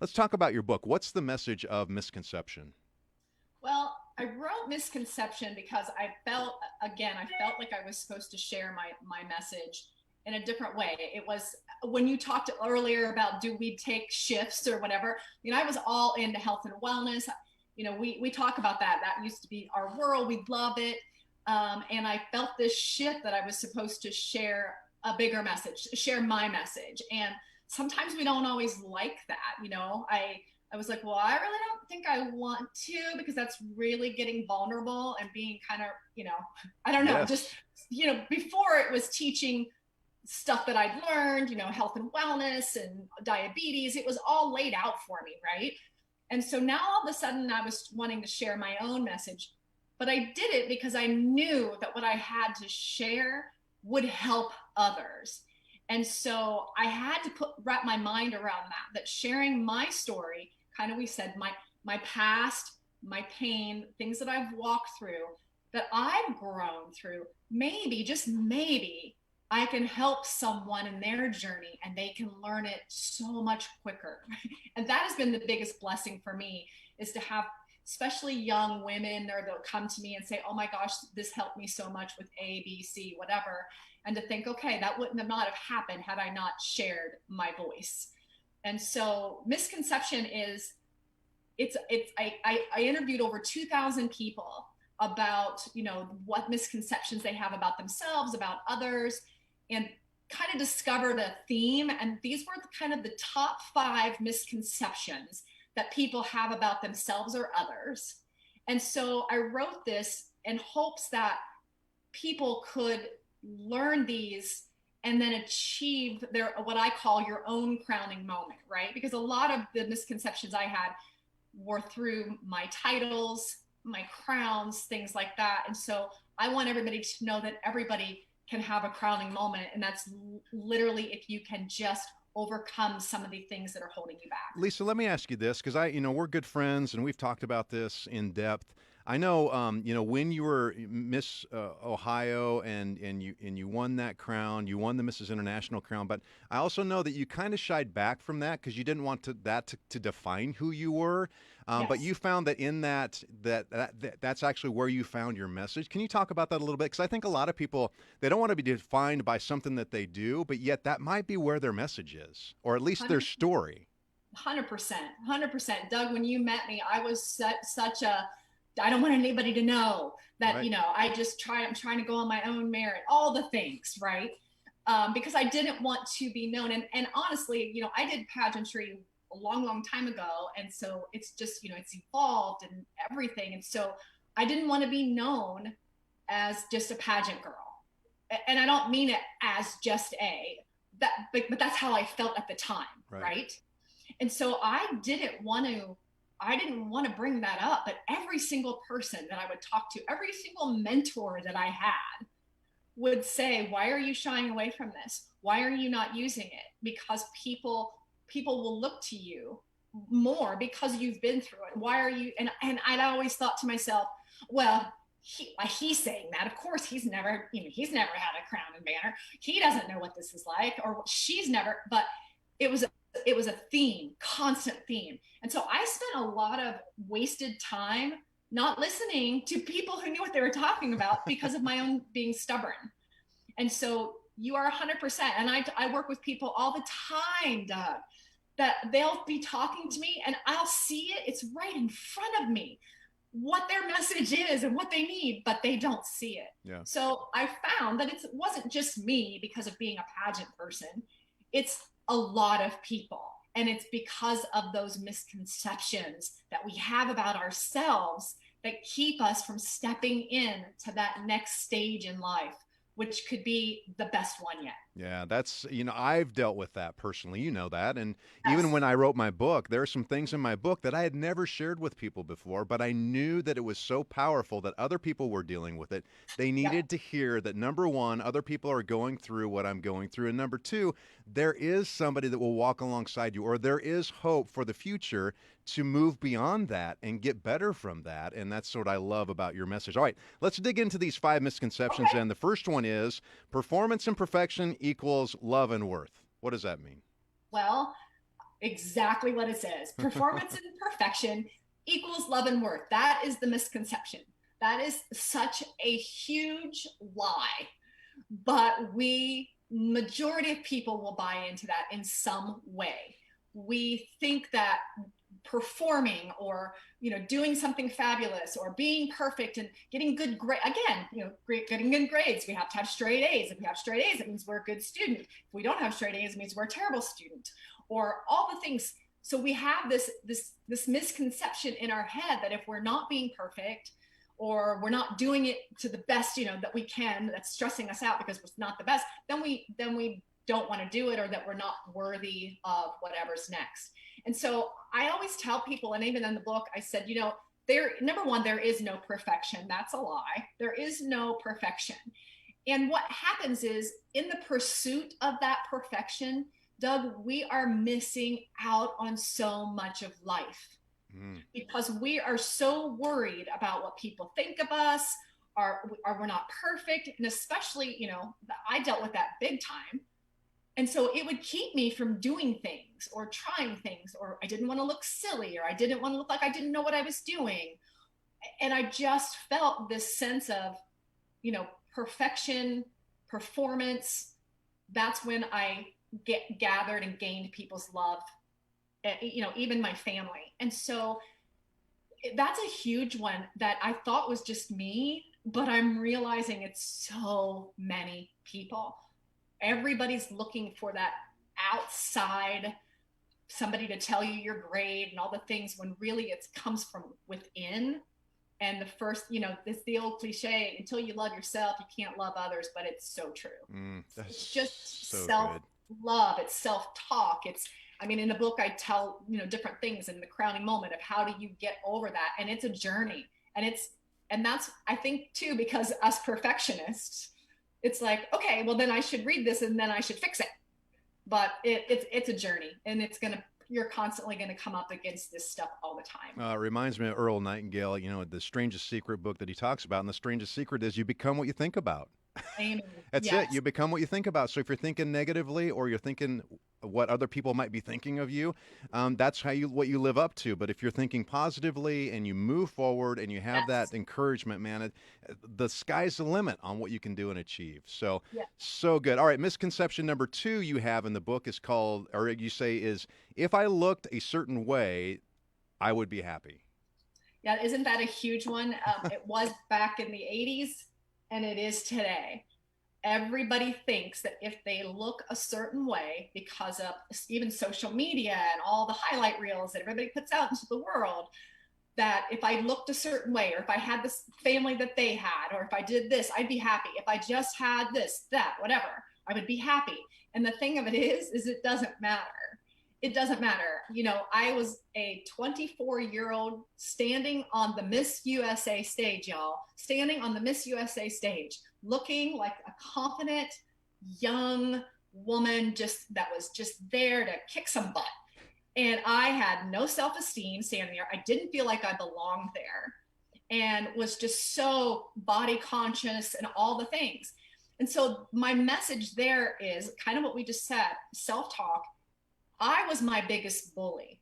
Let's talk about your book. What's the message of Misconception? Well, I wrote Misconception because I felt like I was supposed to share my message in a different way. It was when you talked earlier about do we take shifts or whatever, I was all into health and wellness. We talk about that. That used to be our world. We love it. And I felt this shift that I was supposed to share a bigger message, share my message. And sometimes we don't always like that. You know, I was like, well, I really don't think I want to, because that's really getting vulnerable and being kind of, you know, I don't know, Yes. just, you know, before it was teaching stuff that I'd learned, you know, health and wellness and diabetes, it was all laid out for me, right? And so now all of a sudden I was wanting to share my own message, but I did it because I knew that what I had to share would help others. And so I had to wrap my mind around that sharing my story, kind of, we said, my past, my pain, things that I've walked through, that I've grown through, maybe, just maybe, I can help someone in their journey and they can learn it so much quicker. And that has been the biggest blessing for me, is to have especially young women, they'll come to me and say, oh my gosh, this helped me so much with A, B, C, whatever. And to think, okay, that wouldn't have not have happened had I not shared my voice. And so misconception is, I interviewed over 2,000 people about, you know, what misconceptions they have about themselves, about others, and kind of discovered a theme. And these were kind of the top 5 misconceptions that people have about themselves or others. And so I wrote this in hopes that people could learn these and then achieve their, what I call your own crowning moment, right? Because a lot of the misconceptions I had were through my titles, my crowns, things like that. And so I want everybody to know that everybody can have a crowning moment. And that's literally if you can just overcome some of the things that are holding you back. Lisa, let me ask you this, because we're good friends and we've talked about this in depth. I know, when you were Miss Ohio and you won that crown, you won the Mrs. International crown, but I also know that you kind of shied back from that because you didn't want that to define who you were. Yes. But you found that in that's actually where you found your message. Can you talk about that a little bit? Because I think a lot of people, they don't want to be defined by something that they do, but yet that might be where their message is, or at least their story. 100%. Doug, when you met me, I was such a, I don't want anybody to know that, Right. you know, I'm trying to go on my own merit, all the things, right? Because I didn't want to be known. And honestly, you know, I did pageantry a long time ago. And so it's just, you know, it's evolved and everything. And so I didn't want to be known as just a pageant girl. And I don't mean it as just but that's how I felt at the time, right? And so I didn't want to bring that up, but every single person that I would talk to, every single mentor that I had would say, why are you shying away from this? Why are you not using it? Because people will look to you more because you've been through it. Why are you? And I'd always thought to myself, well, he's saying that. Of course, he's never had a crown and banner. He doesn't know what this is like, or she's never, but it was a theme, constant theme. And so I spent a lot of wasted time not listening to people who knew what they were talking about because of my own being stubborn. And so you are 100%. And I work with people all the time, Doug, that they'll be talking to me and I'll see it. It's right in front of me, what their message is and what they need, but they don't see it. Yeah. So I found that it wasn't just me because of being a pageant person. It's a lot of people. And it's because of those misconceptions that we have about ourselves that keep us from stepping in to that next stage in life, which could be the best one yet. Yeah, that's, I've dealt with that personally, that. And Yes. even when I wrote my book, there are some things in my book that I had never shared with people before, but I knew that it was so powerful that other people were dealing with it. They needed to hear that, number one, other people are going through what I'm going through. And number two, there is somebody that will walk alongside you, or there is hope for the future to move beyond that and get better from that. And that's what I love about your message. All right, let's dig into these 5 misconceptions. Okay. And the first one is performance and perfection equals love and worth. What does that mean? Well, exactly what it says. Performance and perfection equals love and worth. That is the misconception. That is such a huge lie. But majority of people will buy into that in some way. We think that performing or, doing something fabulous or being perfect and getting good grade. Again, getting good grades. We have to have straight A's. If we have straight A's, it means we're a good student. If we don't have straight A's, it means we're a terrible student, or all the things. So we have this misconception in our head that if we're not being perfect, or we're not doing it to the best, that we can, that's stressing us out because it's not the best, then we don't want to do it, or that we're not worthy of whatever's next. And so I always tell people, and even in the book, I said, number one, there is no perfection. That's a lie. There is no perfection. And what happens is, in the pursuit of that perfection, Doug, we are missing out on so much of life because we are so worried about what people think of us, or we're not perfect. And especially, I dealt with that big time. And so it would keep me from doing things or trying things, or I didn't want to look silly, or I didn't want to look like I didn't know what I was doing. And I just felt this sense of, perfection, performance. That's when I gathered and gained people's love, even my family. And so that's a huge one that I thought was just me, but I'm realizing it's so many people. Everybody's looking for that outside somebody to tell you you're great and all the things, when really it comes from within. And the first, it's the old cliche, until you love yourself, you can't love others, but it's so true. It's just so self-love, it's self-talk. In the book, I tell, different things in the crowning moment of how do you get over that? And it's a journey. And that's, I think too, because us perfectionists, it's like, okay, well then I should read this and then I should fix it. But it's a journey, and you're constantly going to come up against this stuff all the time. It reminds me of Earl Nightingale, the Strangest Secret book that he talks about. And the strangest secret is you become what you think about. Amen. That's it. You become what you think about. So if you're thinking negatively, or you're thinking what other people might be thinking of you, that's what you live up to. But if you're thinking positively and you move forward and you have that encouragement, man, the sky's the limit on what you can do and achieve. So, so good. All right. Misconception number 2 you have in the book is called, or you say is, if I looked a certain way, I would be happy. Yeah. Isn't that a huge one? It was back in the 80s. And it is today. Everybody thinks that if they look a certain way, because of even social media and all the highlight reels that everybody puts out into the world, that if I looked a certain way, or if I had this family that they had, or if I did this, I'd be happy. If I just had this, that, whatever, I would be happy. And the thing of it is it doesn't matter. It doesn't matter. I was a 24-year-old standing on the Miss USA stage, y'all, standing on the Miss USA stage, looking like a confident young woman that was just there to kick some butt. And I had no self-esteem standing there. I didn't feel like I belonged there, and was just so body conscious and all the things. And so my message there is kind of what we just said, self-talk. I was my biggest bully.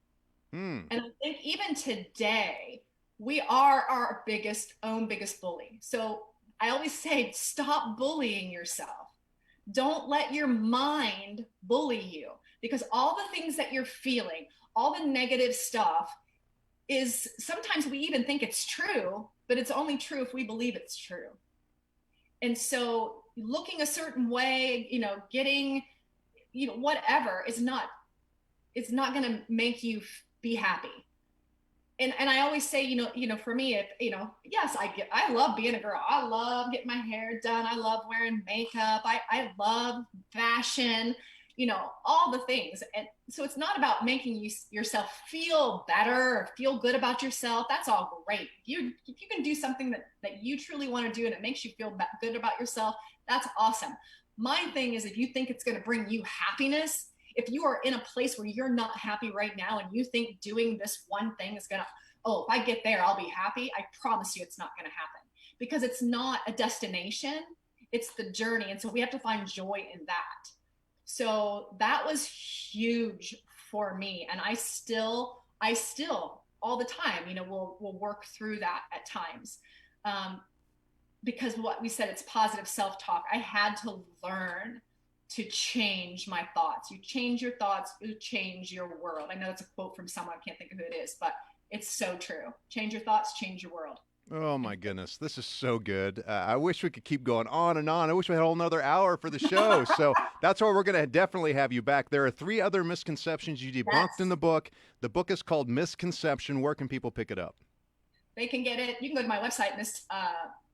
And I think even today, we are our biggest bully. So I always say, stop bullying yourself. Don't let your mind bully you, because all the things that you're feeling, all the negative stuff, is sometimes we even think it's true, but it's only true if we believe it's true. And so looking a certain way, getting, whatever it's not going to make you be happy. And I always say, for me, if, yes, I love being a girl. I love getting my hair done. I love wearing makeup. I love fashion, all the things. And so it's not about making yourself feel better or feel good about yourself. That's all great. If you can do something that you truly want to do and it makes you feel good about yourself, that's awesome. My thing is, if you think it's going to bring you happiness, if you are in a place where you're not happy right now and you think doing this one thing is gonna, if I get there, I'll be happy, I promise you it's not gonna happen, because it's not a destination, it's the journey. And so we have to find joy in that. So that was huge for me. And I still all the time, we'll work through that at times. Because what we said, it's positive self-talk. I had to learn to change my thoughts. You change your thoughts, you change your world. I know that's a quote from someone, I can't think of who it is, but it's so true. Change your thoughts, change your world. Oh my goodness, this is so good. I wish we could keep going on and on. I wish we had a whole another hour for the show. So that's why we're going to definitely have you back. There are 3 other misconceptions you debunked in the book. The book is called Misconception. Where can people pick it up? They can get it. You can go to my website,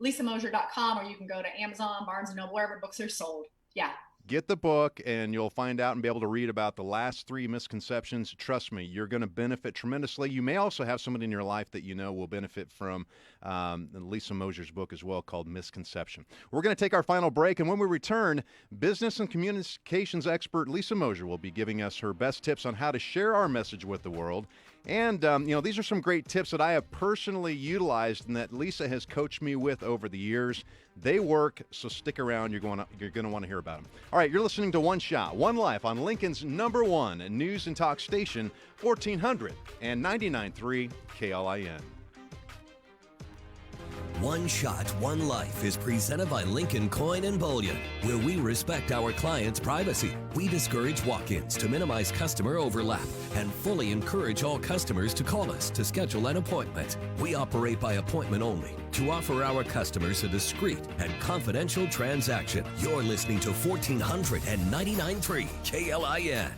LisaMosher.com, or you can go to Amazon, Barnes & Noble, wherever books are sold. Yeah. Get the book, and you'll find out and be able to read about the last 3 misconceptions. Trust me, you're going to benefit tremendously. You may also have somebody in your life that you know will benefit from Lisa Mosher's book as well, called Misconception. We're going to take our final break, and when we return, business and communications expert Lisa Mosher will be giving us her best tips on how to share our message with the world. And, these are some great tips that I have personally utilized and that Lisa has coached me with over the years. They work, so stick around. You're going to want to hear about them. All right, you're listening to One Shot, One Life on Lincoln's #1 news and talk station, 1400 and 99.3 KLIN. One Shot, One Life is presented by Lincoln Coin and Bullion, where we respect our clients' privacy. We discourage walk-ins to minimize customer overlap and fully encourage all customers to call us to schedule an appointment. We operate by appointment only to offer our customers a discreet and confidential transaction. You're listening to 1499.3 KLIN.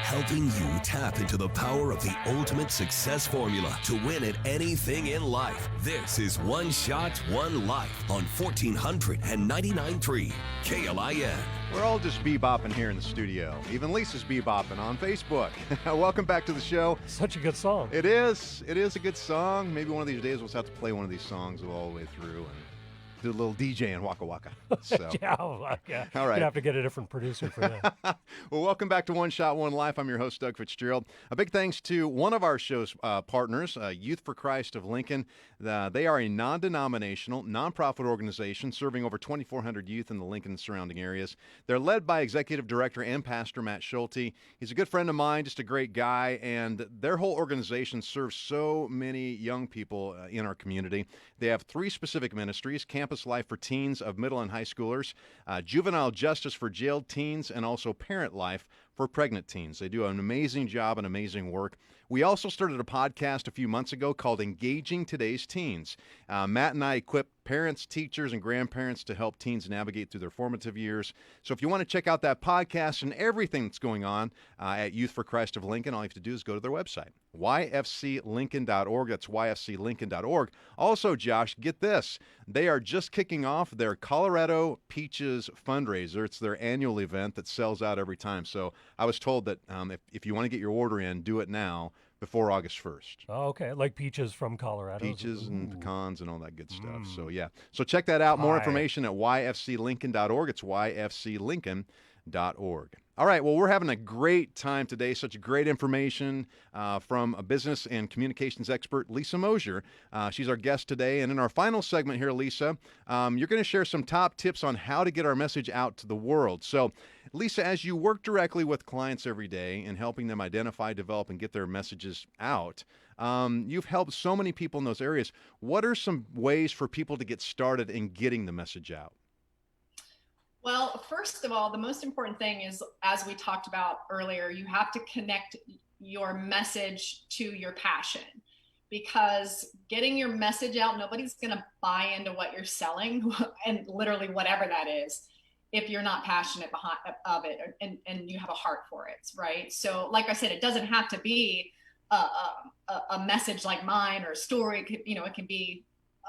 Helping you tap into the power of the ultimate success formula to win at anything in life. This is One Shot, One Life on 1499.3 KLIN. We're all just bebopping here in the studio. Even Lisa's bebopping on Facebook. Welcome back to the show. Such a good song. It is. It is a good song. Maybe one of these days we'll have to play one of these songs all the way through and do a little DJ in Waka Waka. So. Yeah, all right. You'd have to get a different producer for that. Well, welcome back to One Shot, One Life. I'm your host, Doug Fitzgerald. A big thanks to one of our show's partners, Youth for Christ of Lincoln. They are a non-denominational, nonprofit organization serving over 2,400 youth in the Lincoln and surrounding areas. They're led by Executive Director and Pastor Matt Schulte. He's a good friend of mine, just a great guy, and their whole organization serves so many young people in our community. They have 3 specific ministries: Campus Life for teens of middle and high schoolers, Juvenile Justice for jailed teens, and also Parent Life for pregnant teens. They do an amazing job and amazing work. We also started a podcast a few months ago called Engaging Today's Teens. Matt and I equip parents, teachers, and grandparents to help teens navigate through their formative years. So if you want to check out that podcast and everything that's going on at Youth for Christ of Lincoln, all you have to do is go to their website, yfclincoln.org. That's yfclincoln.org. Also, Josh, get this. They are just kicking off their Colorado Peaches fundraiser. It's their annual event that sells out every time. So I was told that if you want to get your order in, do it now before August 1st. Oh, okay, like peaches from Colorado. Peaches and pecans and all that good stuff. So, yeah. So check that out. More information at yfclincoln.org. It's yfclincoln.org. All right, well, we're having a great time today. Such great information from a business and communications expert, Lisa Mosier. She's our guest today. And in our final segment here, Lisa, you're going to share some top tips on how to get our message out to the world. So, Lisa, as you work directly with clients every day in helping them identify, develop, and get their messages out, you've helped so many people in those areas. What are some ways for people to get started in getting the message out? Well, first of all, the most important thing is, as we talked about earlier, you have to connect your message to your passion, because getting your message out, nobody's going to buy into what you're selling and literally whatever that is, if you're not passionate of it and you have a heart for it, right? So like I said, it doesn't have to be a message like mine or a story. It can be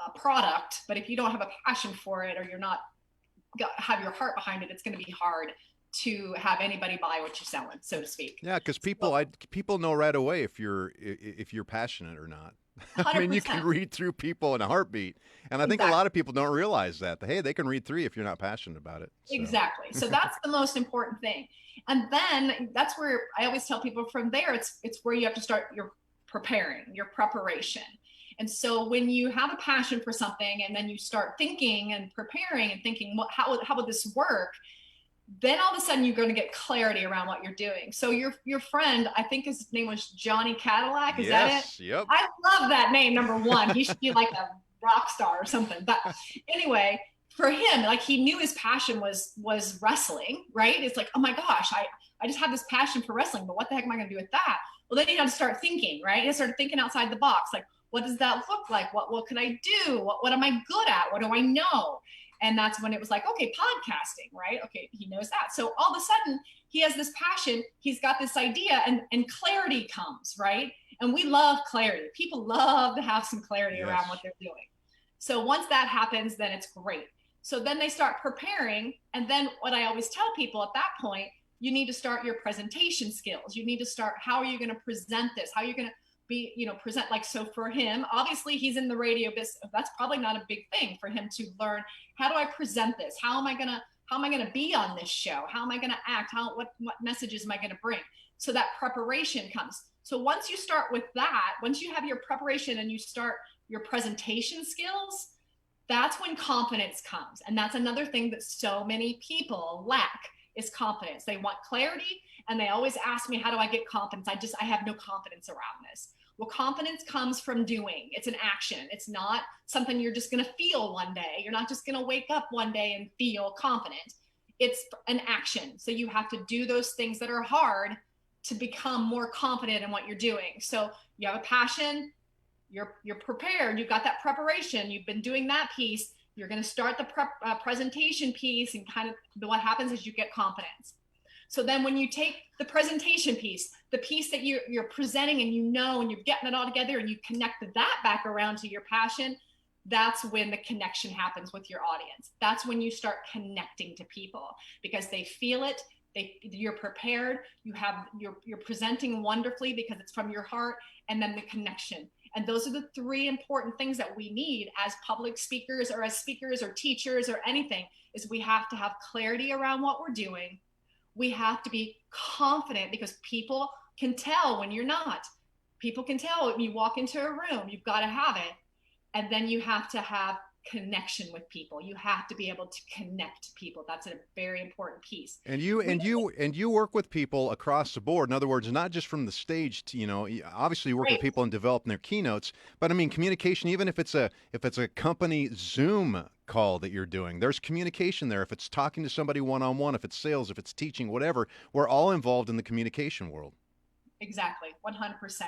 a product, but if you don't have a passion for it, or you're not have your heart behind it, it's going to be hard to have anybody buy what you're selling, so to speak. Yeah, because people know right away if you're passionate or not. I mean, you can read through people in a heartbeat, and I think a lot of people don't realize that. Hey, they can read through if you're not passionate about it. So. Exactly. So that's the most important thing, and then that's where I always tell people from there. It's where you have to start your preparation. And so when you have a passion for something and then you start thinking and preparing and thinking, how would this work? Then all of a sudden you're going to get clarity around what you're doing. So your friend, I think his name was Johnny Cadillac. Is that it? Yep. I love that name, number one. He should be like a rock star or something. But anyway, for him, like, he knew his passion was wrestling, right? It's like, oh my gosh, I just have this passion for wrestling, but what the heck am I going to do with that? Well, then he had to start thinking, right? He started thinking outside the box, like, what does that look like? What can I do? What am I good at? What do I know? And that's when it was like, okay, podcasting, right? Okay, he knows that. So all of a sudden, he has this passion. He's got this idea, and clarity comes, right? And we love clarity. People love to have some clarity around what they're doing. So once that happens, then it's great. So then they start preparing. And then what I always tell people at that point, you need to start your presentation skills. You need to start, how are you going to present this? How are you going to present, like, so for him, obviously he's in the radio business. That's probably not a big thing for him to learn. How do I present this? How am I going to be on this show? How am I going to act? What messages am I going to bring? So that preparation comes. So once you start with that, once you have your preparation and you start your presentation skills, that's when confidence comes. And that's another thing that so many people lack, is confidence. They want clarity, and they always ask me, how do I get confidence? I have no confidence around this. Well, confidence comes from doing. It's an action. It's not something you're just going to feel one day. You're not just going to wake up one day and feel confident. It's an action. So you have to do those things that are hard to become more confident in what you're doing. So you have a passion, you're prepared, you've got that preparation, you've been doing that piece. You're going to start the presentation piece, and kind of what happens is you get confidence. So then when you take the presentation piece, the piece that you're presenting, and and you're getting it all together, and you connect that back around to your passion, that's when the connection happens with your audience. That's when you start connecting to people, because they feel it. You're prepared. You're presenting wonderfully because it's from your heart, and then the connection. And those are the three important things that we need as public speakers, or as speakers or teachers or anything, is we have to have clarity around what we're doing. We have to be confident, because people can tell when you're not. People can tell when you walk into a room. You've got to have it. And then you have to have connection with people. You have to be able to connect to people. That's a very important piece. And you work with people across the board. In other words, not just from the stage to, obviously you work with people in developing their keynotes, but I mean communication, even if it's a company Zoom call that you're doing. There's communication there. If it's talking to somebody one-on-one, if it's sales, if it's teaching, whatever, we're all involved in the communication world. Exactly, 100%.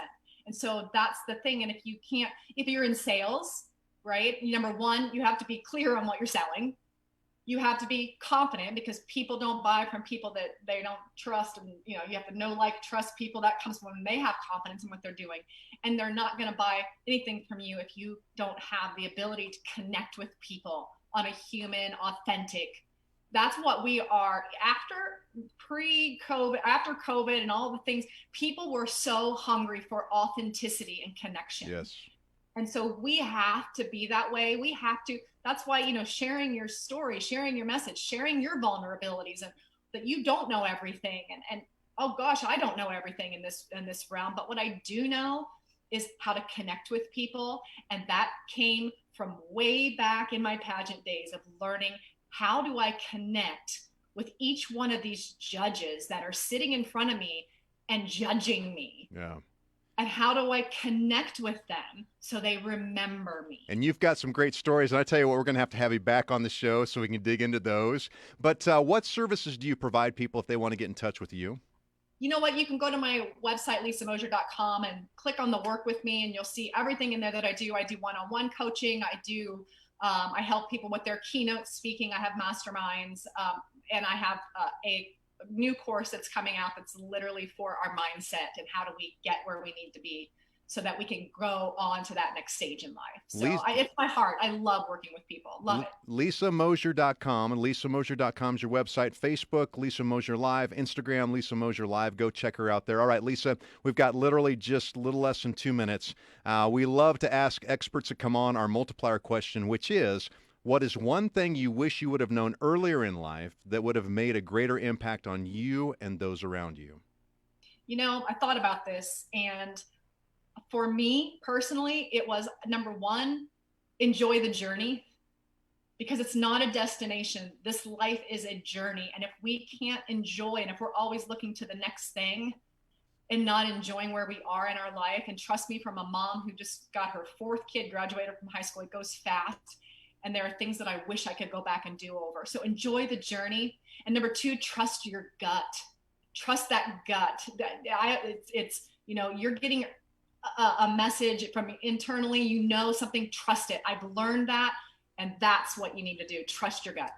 And so that's the thing. And if you're in sales, right? Number one, you have to be clear on what you're selling. You have to be confident, because people don't buy from people that they don't trust. And, you have to know, like, trust people. That comes when they have confidence in what they're doing. And they're not going to buy anything from you if you don't have the ability to connect with people on a human, authentic. That's what we are. After COVID and all the things, people were so hungry for authenticity and connection. Yes. And so we have to be that way. We have to. That's why, sharing your story, sharing your message, sharing your vulnerabilities, and that you don't know everything. And oh gosh, I don't know everything in this realm. But what I do know is how to connect with people. And that came from way back in my pageant days of learning, how do I connect with each one of these judges that are sitting in front of me and judging me? Yeah. And how do I connect with them so they remember me? And you've got some great stories. And I tell you what, we're going to have you back on the show so we can dig into those. But what services do you provide people if they want to get in touch with you? You know what? You can go to my website, lisamosier.com, and click on the work with me, and you'll see everything in there that I do. I do one-on-one coaching. I help people with their keynote speaking. I have masterminds, and I have a new course that's coming out that's literally for our mindset and how do we get where we need to be so that we can grow on to that next stage in life. So it's my heart. I love working with people. Love it. LisaMosier.com, and LisaMosier.com is your website. Facebook, Lisa Mosier Live. Instagram, Lisa Mosier Live. Go check her out there. All right, Lisa, we've got literally just a little less than 2 minutes. We love to ask experts to come on our multiplier question, which is, what is one thing you wish you would have known earlier in life that would have made a greater impact on you and those around you? I thought about this, and for me personally, it was, number one, enjoy the journey, because it's not a destination. This life is a journey. And if we can't enjoy, and if we're always looking to the next thing and not enjoying where we are in our life, and trust me, from a mom who just got her 4th kid graduated from high school, it goes fast. And there are things that I wish I could go back and do over. So enjoy the journey. And number 2, trust your gut. Trust that gut. You're getting a message from internally, something, trust it. I've learned that. And that's what you need to do. Trust your gut.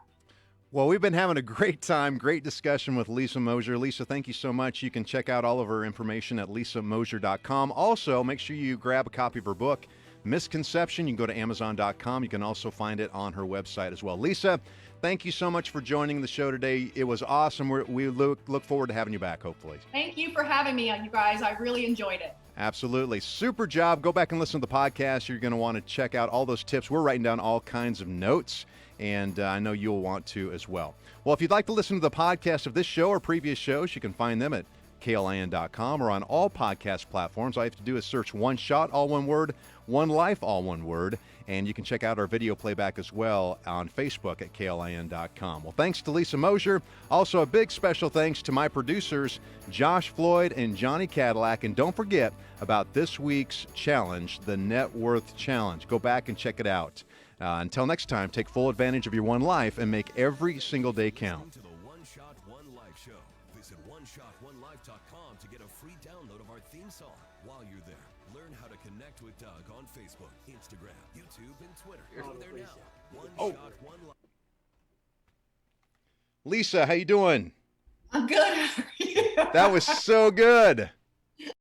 Well, we've been having a great time, great discussion with Lisa Mosier. Lisa, thank you so much. You can check out all of her information at lisamosier.com. Also, make sure you grab a copy of her book, Misconception. You can go to Amazon.com. You can also find it on her website as well. Lisa, thank you so much for joining the show today. It was awesome. We look forward to having you back, hopefully. Thank you for having me, you guys. I really enjoyed it. Absolutely. Super job. Go back and listen to the podcast. You're going to want to check out all those tips. We're writing down all kinds of notes, and I know you'll want to as well. Well, if you'd like to listen to the podcast of this show or previous shows, you can find them at klin.com or on all podcast platforms. All you have to do is search One Shot, all one word, One Life, all one word, and you can check out our video playback as well on Facebook at klin.com. Well, thanks to Lisa Mosier. Also, a big special thanks to my producers, Josh Floyd and Johnny Cadillac. And don't forget about this week's challenge, the Net Worth Challenge. Go back and check it out. Until next time, take full advantage of your one life and make every single day count. To the One Shot, One Life show. Visit OneShotOneLife.com to get a free download of our theme song. While you're there, learn how to connect with Doug on Facebook, Instagram, YouTube, and Twitter. Go there now. One Shot, One Life. Lisa, how you doing? I'm good. How are you? That was so good.